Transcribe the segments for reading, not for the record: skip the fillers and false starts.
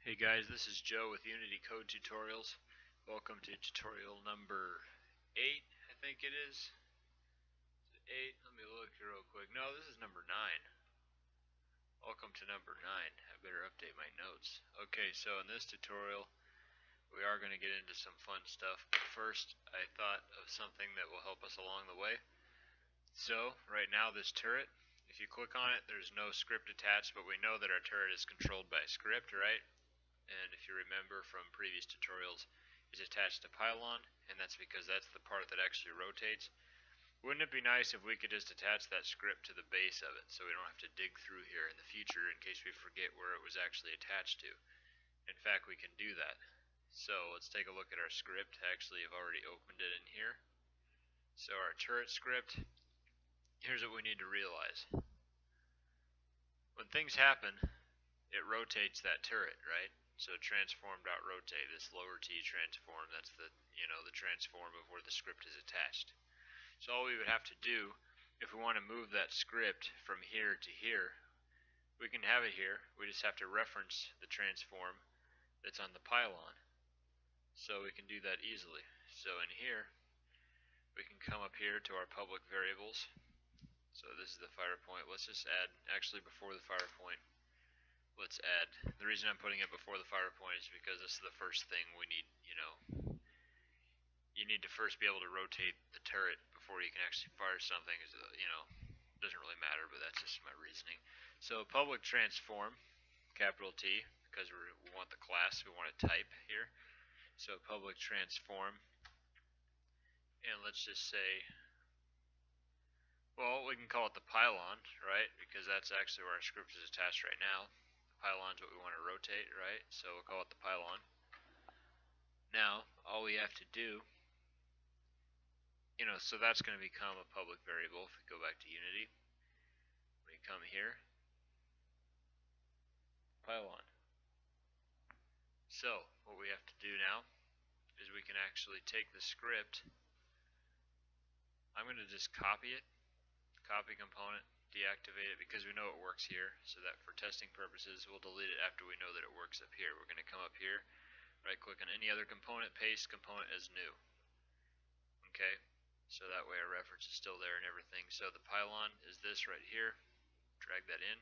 Hey guys, this is Joe with Unity Code Tutorials. Welcome to tutorial number 8, I think it is. 8? Let me look here real quick. No, this is number 9. Welcome to number 9. I better update my notes. Okay, so in this tutorial, we are going to get into some fun stuff. But first, I thought of something that will help us along the way. So, right now this turret, if you click on it, there's no script attached, but we know that our turret is controlled by script, right? And if you remember from previous tutorials, is attached to pylon, and that's because that's the part that actually rotates. Wouldn't it be nice if we could just attach that script to the base of it, so we don't have to dig through here in the future in case we forget where it was actually attached to? In fact, we can do that. So let's take a look at our script. Actually, I've already opened it in here. So our turret script, here's what we need to realize. When things happen, it rotates that turret, right? So transform.rotate, this lower t transform, that's the the transform of where the script is attached. So all we would have to do, if we want to move that script from here to here, we can have it here. We just have to reference the transform that's on the pylon. So we can do that easily. So in here, we can come up here to our public variables. So this is the fire point. Let's just add, actually before the fire point, let's add, the reason I'm putting it before the fire point is because this is the first thing we need, you need to first be able to rotate the turret before you can actually fire something, doesn't really matter, but that's just my reasoning. So public transform, capital T, because we want the class, we want a type here. So public transform, and let's just say, well, we can call it the pylon, right, because that's actually where our script is attached right now. Pylon's what we want to rotate, right? So we'll call it the pylon. Now, all we have to do, so that's going to become a public variable. If we go back to Unity, we come here, pylon. So what we have to do now is we can actually take the script. I'm going to just copy it, copy component, deactivate it because we know it works here, so that for testing purposes we'll delete it after we know that it works up here. We're going to come up here, right click on any other component, paste component as new. Okay, so that way our reference is still there and everything. So the pylon is this right here, drag that in.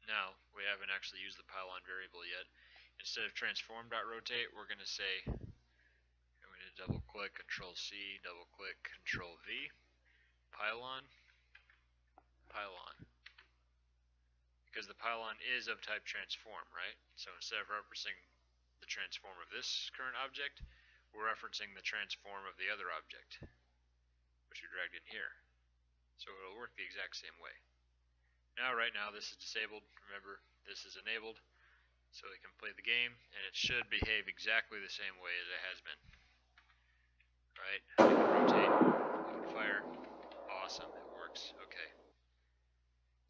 Now we haven't actually used the pylon variable yet. Instead of transform.rotate, we're going to say, I'm going to double click, control C, double click, control V, pylon, pylon. Because the pylon is of type transform, right? So instead of referencing the transform of this current object, we're referencing the transform of the other object, which we dragged in here. So it'll work the exact same way. Now, right now, this is disabled. Remember, this is enabled, so we can play the game, and it should behave exactly the same way as it has been. Right? We can rotate, we can fire. Awesome, it works. Okay.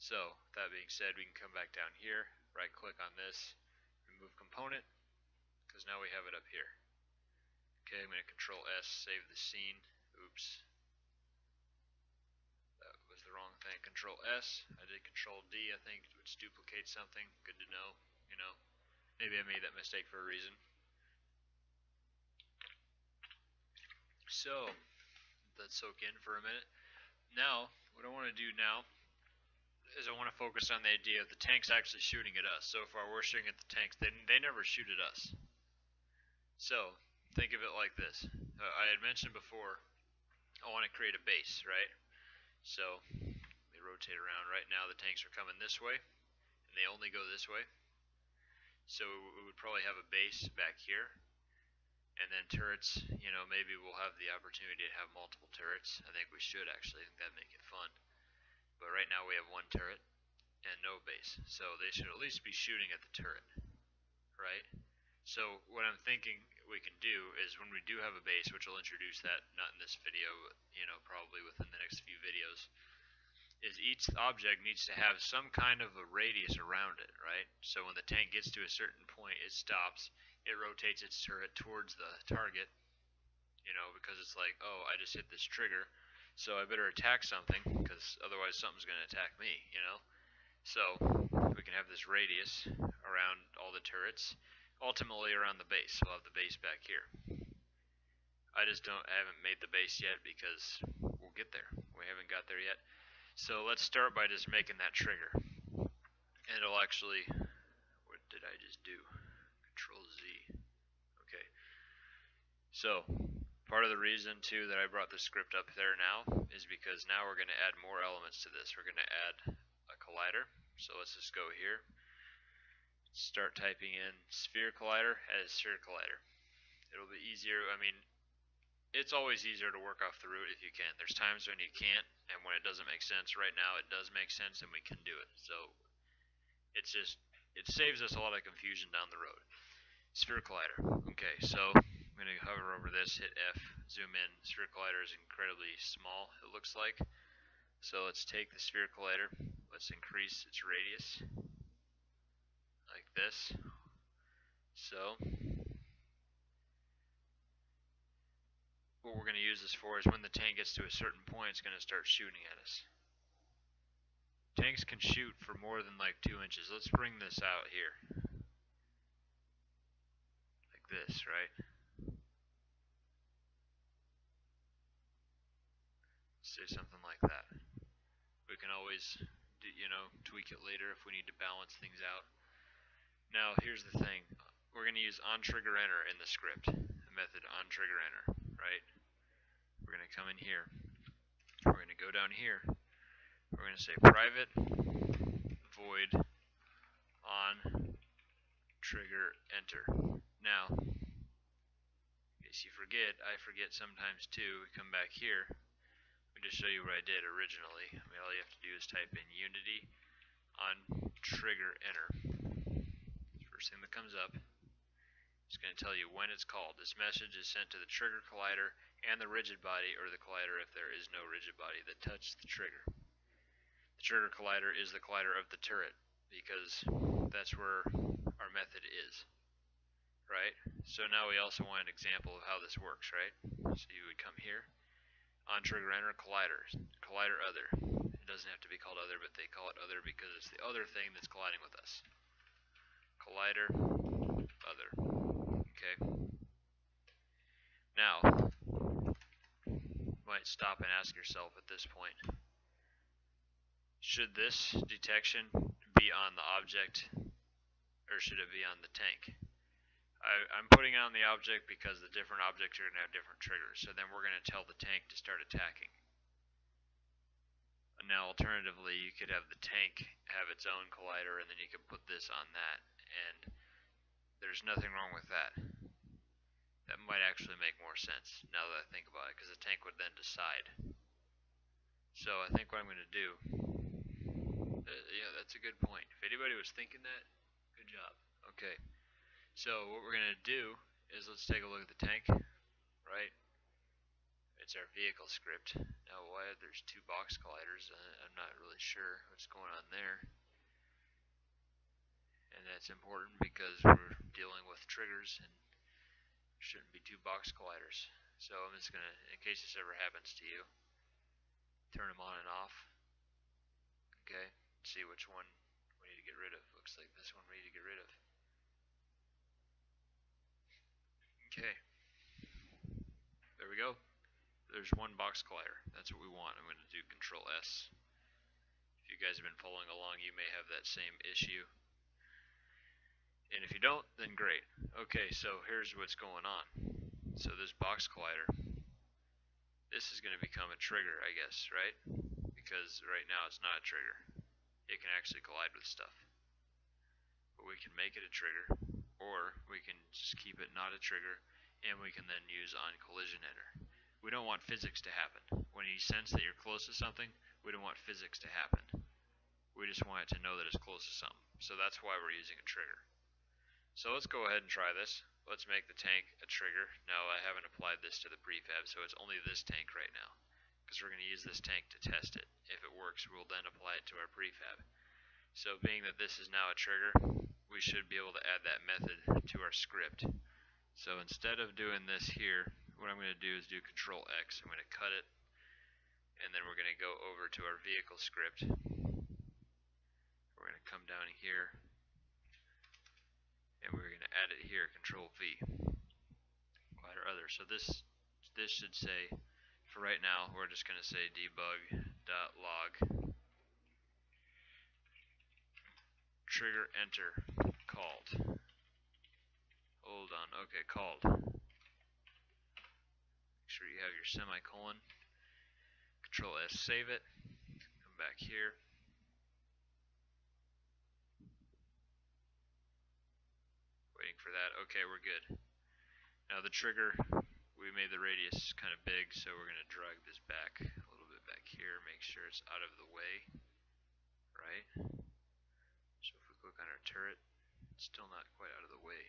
So, that being said, we can come back down here, right click on this, remove component, because now we have it up here. Okay, I'm going to control S, save the scene. Oops. That was the wrong thing. Control S. I did control D, I think, which duplicates something. Good to know, Maybe I made that mistake for a reason. So, let that soak in for a minute. Now, what I want to do now is I want to focus on the idea of the tanks actually shooting at us. So far we're shooting at the tanks. They never shoot at us. So, think of it like this. I had mentioned before, I want to create a base, right? So, let me rotate around. Right now the tanks are coming this way, and they only go this way. So we would probably have a base back here, and then turrets, maybe we'll have the opportunity to have multiple turrets. I think we should actually, I think that'd make it fun. But right now we have one turret and no base, so they should at least be shooting at the turret, right? So what I'm thinking we can do is when we do have a base, which will introduce that, not in this video, but probably within the next few videos, is each object needs to have some kind of a radius around it, right? So when the tank gets to a certain point, it stops, it rotates its turret towards the target, because it's like, oh, I just hit this trigger, so I better attack something, because otherwise something's going to attack me, So we can have this radius around all the turrets, ultimately around the base. We'll have the base back here. I haven't made the base yet because we'll get there. We haven't got there yet. So let's start by just making that trigger. And it'll actually, what did I just do? Control Z. Okay. So part of the reason too that I brought the script up there now is because now we're going to add more elements to this. We're going to add a collider. So let's just go here. Start typing in sphere collider as sphere collider. It'll be easier. I mean, it's always easier to work off the root if you can. There's times when you can't, and when it doesn't make sense. Right now it does make sense and we can do it. So it saves us a lot of confusion down the road. Sphere collider. Okay, so I'm going to hover over this, hit F, zoom in. Sphere collider is incredibly small, it looks like. So let's take the sphere collider, let's increase its radius like this. So what we're going to use this for is when the tank gets to a certain point, it's going to start shooting at us. Tanks can shoot for more than like 2 inches. Let's bring this out here. Like this, right? Let's say something like that. We can always, tweak it later if we need to balance things out. Now, here's the thing. We're going to use OnTriggerEnter in the script. The method OnTriggerEnter, right? We're going to come in here. We're going to go down here. We're going to say private void OnTriggerEnter. Now, in case you forget, I forget sometimes too. We come back here. Let me just show you what I did originally. I mean, all you have to do is type in Unity OnTriggerEnter. First thing that comes up. It's going to tell you when it's called. This message is sent to the trigger collider and the rigid body, or the collider if there is no rigid body that touches the trigger. The trigger collider is the collider of the turret because that's where our method is, right? So now we also want an example of how this works, right? So you would come here, OnTriggerEnter collider other. It doesn't have to be called other, but they call it other because it's the other thing that's colliding with us. Collider other. Okay. Now, you might stop and ask yourself at this point, should this detection be on the object or should it be on the tank? I'm putting it on the object because the different objects are going to have different triggers. So then we're going to tell the tank to start attacking. Now, alternatively, you could have the tank have its own collider and then you could put this on that. And there's nothing wrong with that. That might actually make more sense now that I think about it, because the tank would then decide. So I think what I'm going to do, yeah, that's a good point. If anybody was thinking that, good job. Okay, so what we're going to do is let's take a look at the tank, right? It's our vehicle script. Now why there's 2 box colliders, I'm not really sure what's going on there. And that's important because we're dealing with triggers and shouldn't be 2 box colliders. So I'm just going to, in case this ever happens to you, turn them on and off. Okay, see which one we need to get rid of. Looks like this one we need to get rid of. Okay, there we go. There's 1 box collider. That's what we want. I'm going to do Control S. If you guys have been following along, you may have that same issue. And if you don't, then great. Okay, so here's what's going on. So this box collider, this is going to become a trigger, I guess, right? Because right now it's not a trigger. It can actually collide with stuff. But we can make it a trigger, or we can just keep it not a trigger, and we can then use OnCollisionEnter. We don't want physics to happen. When you sense that you're close to something, we don't want physics to happen. We just want it to know that it's close to something. So that's why we're using a trigger. So let's go ahead and try this. Let's make the tank a trigger. Now I haven't applied this to the prefab, so it's only this tank right now, because we're going to use this tank to test it. If it works, we'll then apply it to our prefab. So being that this is now a trigger, we should be able to add that method to our script. So instead of doing this here, what I'm going to do is do Control X. I'm going to cut it, and then we're going to go over to our vehicle script. We're going to come down here, and we're going to add it here, Control V, collider other. So this should say, for right now, we're just going to say debug.log trigger enter called. Hold on, okay, called. Make sure you have your semicolon. Control S, save it. Come back here. Waiting for that. Okay, we're good. Now the trigger, we made the radius kind of big, so we're going to drag this back a little bit back here, make sure it's out of the way, right? So if we click on our turret, it's still not quite out of the way.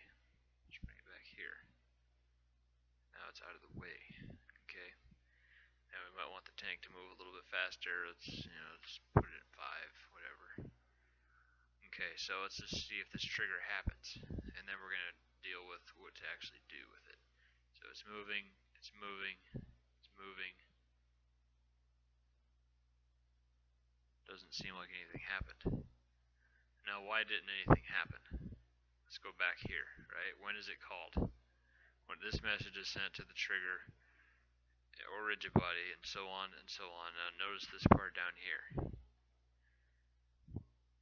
Let's bring it back here. Now it's out of the way. Okay. Now we might want the tank to move a little bit faster. Let's just put it at 5, whatever. Okay, so let's just see if this trigger happens, and then we're going to deal with what to actually do with it. So it's moving, it's moving, it's moving. Doesn't seem like anything happened. Now why didn't anything happen? Let's go back here, right? When is it called? When this message is sent to the trigger or rigid body, and so on and so on. Now notice this part down here.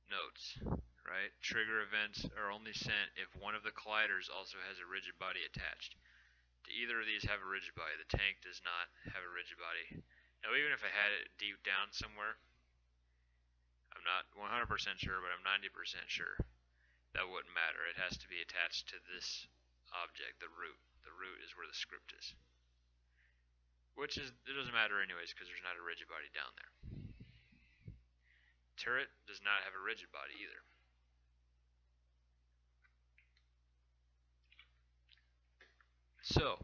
Notes, right? Trigger events are only sent if one of the colliders also has a rigid body attached. Do either of these have a rigid body? The tank does not have a rigid body. Now even if I had it deep down somewhere, I'm not 100% sure, but I'm 90% sure, that wouldn't matter. It has to be attached to this object, the root. The root is where the script is. Which is, it doesn't matter anyways because there's not a rigid body down there. Turret does not have a rigid body either. So,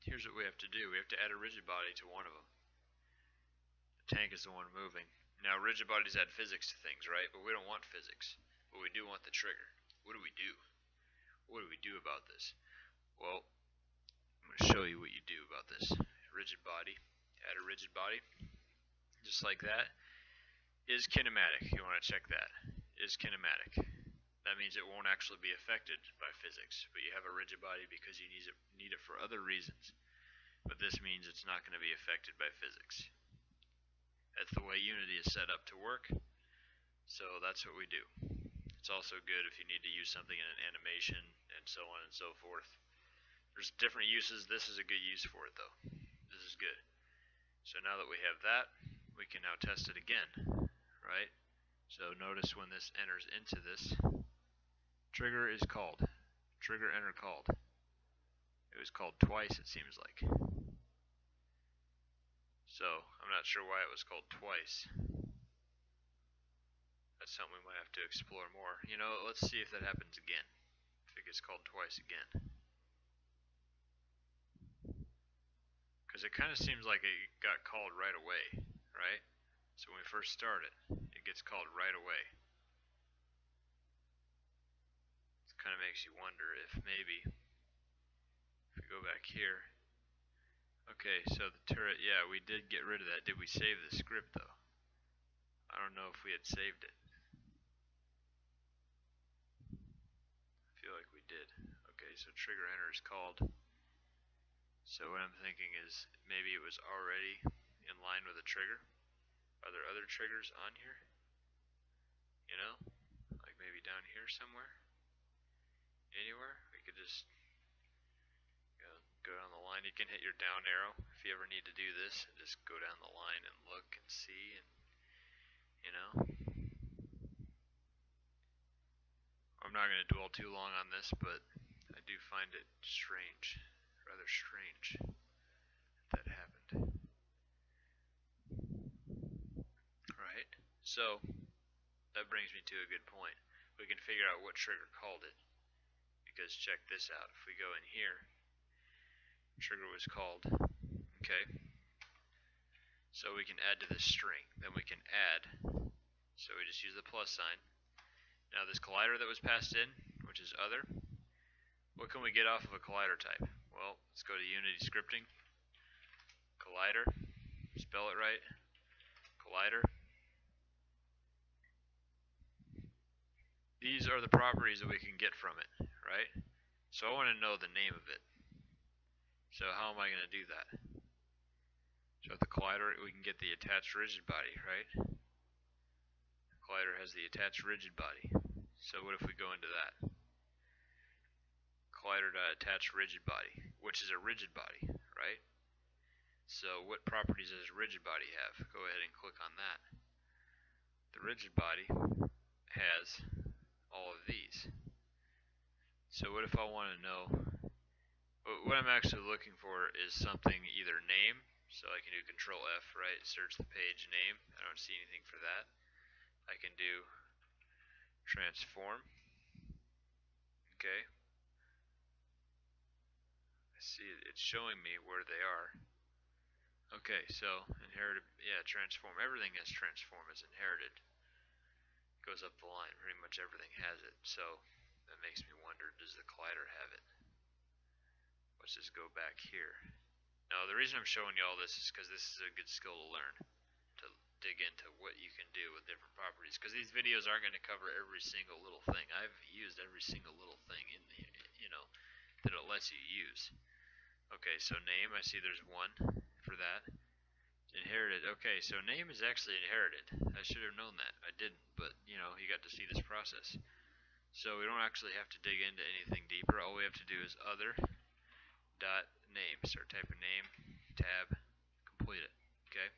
here's what we have to do. We have to add a rigid body to one of them. The tank is the one moving. Now, rigid bodies add physics to things, right? But we don't want physics. But we do want the trigger. What do we do? What do we do about this? Well, I'm going to show you what you do about this. Rigid body. Add a rigid body. Just like that. Is kinematic. You want to check that. Is kinematic. That means it won't actually be affected by physics, but you have a rigid body because you need it for other reasons. But this means it's not going to be affected by physics. That's the way Unity is set up to work, so that's what we do. It's also good if you need to use something in an animation and so on and so forth. There's different uses. This is a good use for it though. This is good. So now that we have that, we can now test it again, right? So notice when this enters into this, trigger is called. Trigger enter called. It was called twice, it seems like. So I'm not sure why it was called twice. That's something we might have to explore more. You know, let's see if that happens again. If it gets called twice again. Because it kind of seems like it got called right away, right? So when we first start it, it gets called right away. It kind of makes you wonder if maybe, if we go back here, okay, so the turret, yeah, we did get rid of that. Did we save the script though? I don't know if we had saved it. I feel like we did. Okay, so trigger enter is called. So what I'm thinking is maybe it was already in line with a trigger. Are there other triggers on here? You know, like maybe down here somewhere? Anywhere? We could just go down the line. You can hit your down arrow if you ever need to do this, and just go down the line and look and see, and you know. I'm not going to dwell too long on this, but I do find it strange, rather strange, that happened. Right? So, that brings me to a good point. We can figure out what trigger called it. Because check this out. If we go in here, trigger was called. Okay. So we can add to this string. Then we can add. So we just use the plus sign. Now this collider that was passed in, which is other, what can we get off of a collider type? Well, let's go to Unity scripting. Collider. Spell it right. Collider. these are the properties that we can get from it, right? So I want to know the name of it. So how am I going to do that? So at the collider, we can get the attached rigid body, right? The collider has the attached rigid body. So what if we go into that? Collider.attach rigid body, which is a rigid body, right? So what properties does a rigid body have? Go ahead and click on that. The rigid body has all of these. So what if I want to know, what I'm actually looking for is something either name, so I can do Control F, right? Search the page name. I don't see anything for that. I can do transform. Okay. I see it's showing me where they are. Okay, so inherited, yeah, transform. Everything has transform as inherited. Goes up the line. Pretty much everything has it. So that makes me wonder, does the collider have it? Let's just go back here. Now, the reason I'm showing you all this is because this is a good skill to learn, to dig into what you can do with different properties. Because these videos aren't going to cover every single little thing. I've used every single little thing in the, that it lets you use. Okay, so name, I see there's one for that. Inherited. Okay, so name is actually inherited. I should have known that. I didn't, but you got to see this process. So we don't actually have to dig into anything deeper. All we have to do is other dot name. Start typing name, tab, complete it. Okay.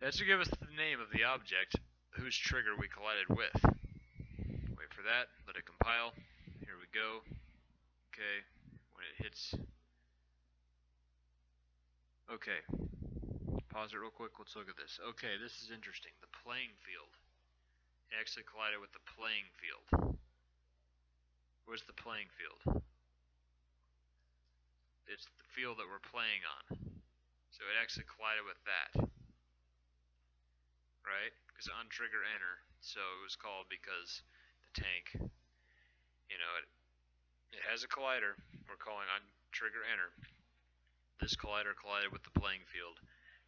That's to give us the name of the object whose trigger we collided with. Wait for that. Let it compile. Here we go. Okay. When it hits. Okay. Pause it real quick. Let's look at this. Okay, this is interesting. The playing field. It actually collided with the playing field. Where's the playing field? It's the field that we're playing on. So it actually collided with that. Right? Because OnTriggerEnter. So it was called because the tank, it has a collider. We're calling OnTriggerEnter. This collider collided with the playing field.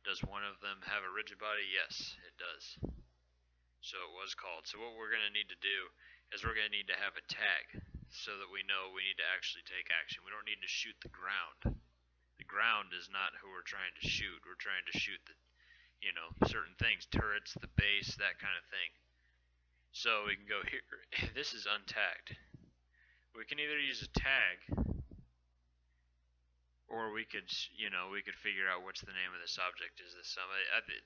Does one of them have a rigid body? Yes, it does. So it was called. So what we're going to need to do is we're going to need to have a tag so that we know we need to actually take action. We don't need to shoot the ground. The ground is not who we're trying to shoot. We're trying to shoot the, certain things, turrets, the base, that kind of thing. So we can go here. This is untagged. We can either use a tag, or we could, figure out what's the name of this object. Is this some?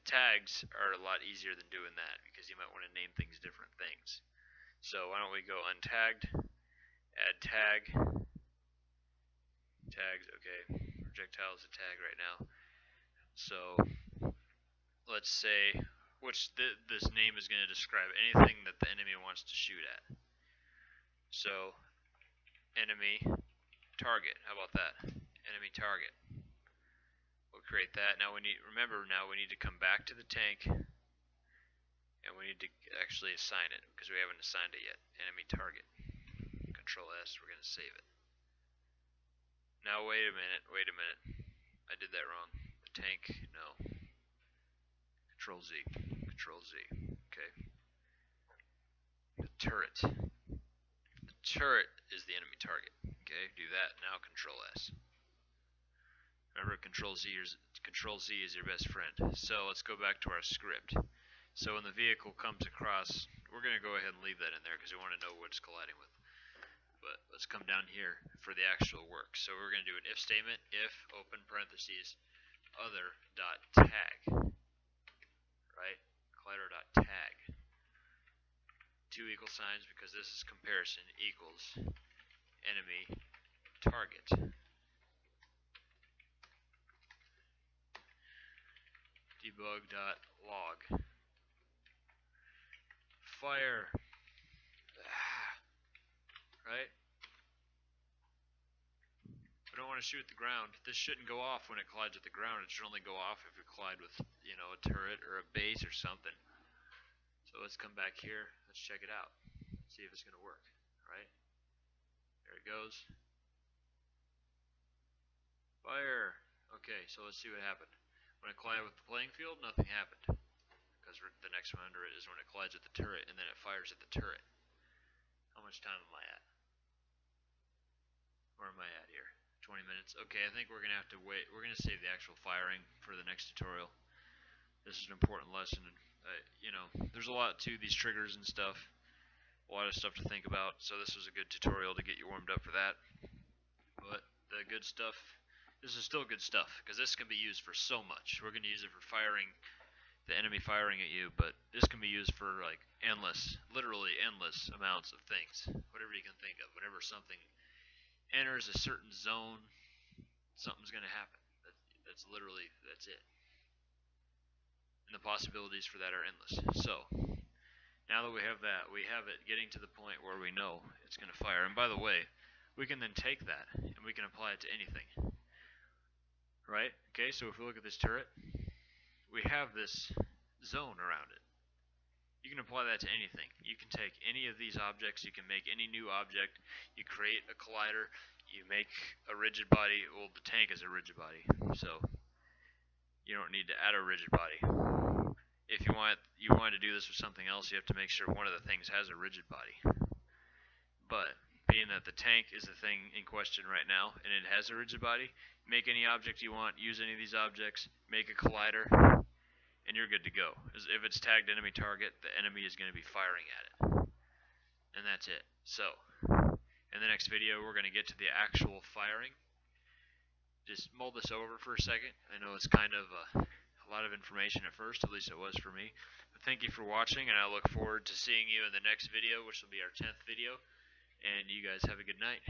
Tags are a lot easier than doing that because you might want to name things different things. So why don't we go untagged, add tag, tags. Okay, projectile is a tag right now. So let's say this name is going to describe anything that the enemy wants to shoot at. So enemy target. How about that? Enemy target. We'll create that. Now we need to come back to the tank and we need to actually assign it because we haven't assigned it yet. Enemy target. Control S. We're going to save it. Now wait a minute. I did that wrong. The tank. No. Control Z. Control Z. Okay. The turret. The turret is the enemy target. Okay. Do that. Now Control S. Remember, Control Z is your best friend. So let's go back to our script. So when the vehicle comes across, we're going to go ahead and leave that in there because we want to know what it's colliding with. But let's come down here for the actual work. So we're going to do an if statement, if, open parentheses, other.tag. Right? Collider.tag. 2 equal signs because this is comparison equals enemy target. Debug.log. Fire. Right? We don't want to shoot the ground. This shouldn't go off when it collides with the ground. It should only go off if it collides with, a turret or a base or something. So let's come back here. Let's check it out. See if it's going to work. Right? There it goes. Fire. Okay, so let's see what happened. When it collided with the playing field, nothing happened. because the next one under it is when it collides with the turret, and then it fires at the turret. How much time am I at? Where am I at here? 20 minutes. Okay, I think we're going to have to wait. We're going to save the actual firing for the next tutorial. This is an important lesson. You know, there's a lot to these triggers and stuff. A lot of stuff to think about. So this was a good tutorial to get you warmed up for that. But the good stuff, this is still good stuff, because this can be used for so much. We're going to use it for firing, the enemy firing at you, but this can be used for like endless, literally endless amounts of things. Whatever you can think of. Whenever something enters a certain zone, something's going to happen. That's literally, that's it. And the possibilities for that are endless. So, now that we have that, we have it getting to the point where we know it's going to fire. And by the way, we can then take that and we can apply it to anything. Right? Okay, so if we look at this turret, we have this zone around it. You can apply that to anything. You can take any of these objects, you can make any new object, you create a collider, you make a rigid body. Well, the tank is a rigid body, so you don't need to add a rigid body. If you want to do this with something else, you have to make sure one of the things has a rigid body. But being that the tank is the thing in question right now, and it has a rigid body, make any object you want, use any of these objects, make a collider, and you're good to go. If it's tagged enemy target, the enemy is going to be firing at it. And that's it. So, in the next video, we're going to get to the actual firing. Just mull this over for a second. I know it's kind of a lot of information at first, at least it was for me. But thank you for watching, and I look forward to seeing you in the next video, which will be our 10th video. And you guys have a good night.